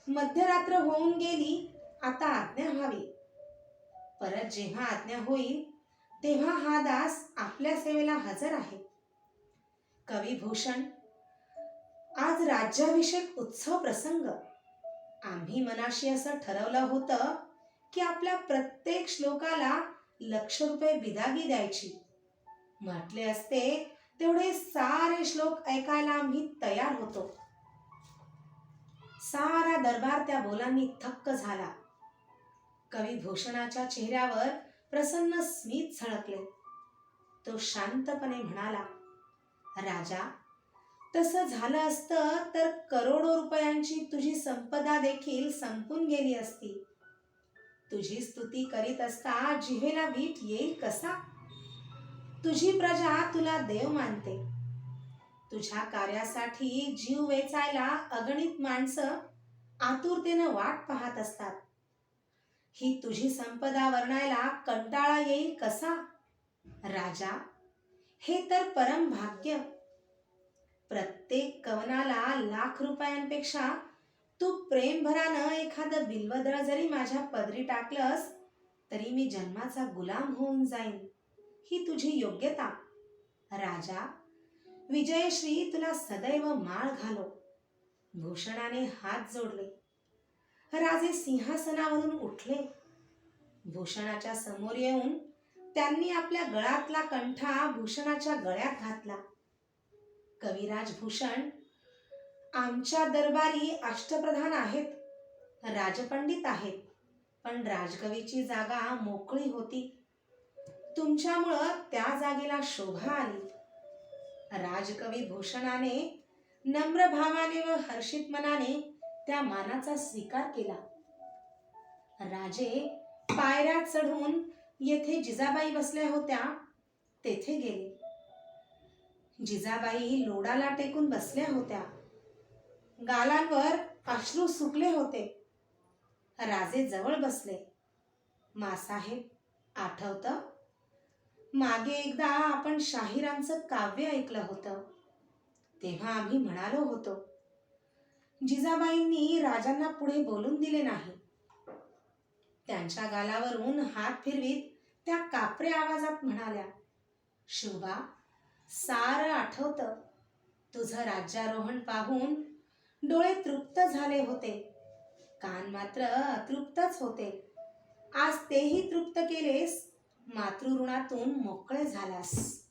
मध्यरात्र होऊन गेली, आता आज्ञा व्हावी. परत जेव्हा आज्ञा होईल तेव्हा हा दास आपल्या सेवेला हजर आहे. कवी भूषण, आज राज्याभिषेक उत्सव प्रसंग. आम्ही मनाशी असं ठरवलं होतं की आपल्या प्रत्येक श्लोकाला ₹1,00,000 बिदागी द्यायची. म्हटले असते तेवढे सारे श्लोक ऐकायला आम्ही तयार होतो. सारा दरबार त्या बोलांनी थक्क झाला. कवी भूषणाच्या चेहऱ्यावर प्रसन्न स्मित झळकले. तो शांतपणे म्हणाला, राजा, तसं झालं असतं तर करोडो रुपयांची तुझी संपदा देखील संपून गेली असती. तुझी स्तुती करीत असता जिव्हेला वीट येईल कसा? तुझी प्रजा तुला देव मानते. तुझ्या कार्यासाठी जीव वेचायला अगणित माणसं आतुरतेनं वाट पाहत असतात. ही तुझी संपदा वर्णायला कंटाळा येईल कसा? राजा, हे तर परम भाग्य. प्रत्येक कवनाला ₹1,00,000 तू प्रेमभरानं एखादं बिल्वदळ जरी माझ्या पदरी टाकलंस तरी मी जन्माचा गुलाम होऊन जाईन. ही तुझी योग्यता. राजा, विजयश्री तुला सदैव माळ घालो. भूषणाने हात जोडले. राजे सिंहासनावरून उठले. भूषणाच्या समोर येऊन त्यांनी आपल्या गळातला कंठा भूषणाच्या गळ्यात घातला. कविराज भूषण, आमच्या दरबारी अष्टप्रधान आहेत, राजपंडित आहेत, पण राजकवीची जागा मोकळी होती. तुमच्यामुळं त्या जागेला शोभा आली. राजकवी भूषणाने नम्र भावाने व हर्षित मनाने त्या मानाचा स्वीकार केला. राजे पायऱ्या चढून येथे जिजाबाई बसल्या होत्या तेथे गेले. जिजाबाई लोडाला टेकून बसल्या होत्या. गालांवर अश्रू सुकले होते. राजे जवळ बसले. मासाहेब, आठवतं मागे एकदा आपण शाहिरांचं काव्य ऐकलं होतं. तेव्हा आम्ही म्हणालो होतो, जिजाबाईंनी राजांना पुढे बोलून दिले नाही. त्यांच्या गालावरून हात फिरवीत त्या कापरे आवाजात म्हणाल्या, शिवबा, सारं आठवतं. तुझं राज्यारोहण पाहून डोळे तृप्त झाले होते, कान मात्र अतृप्तच होते. आज तेही तृप्त केलेस, मातृऋणातून मोकळे झालास.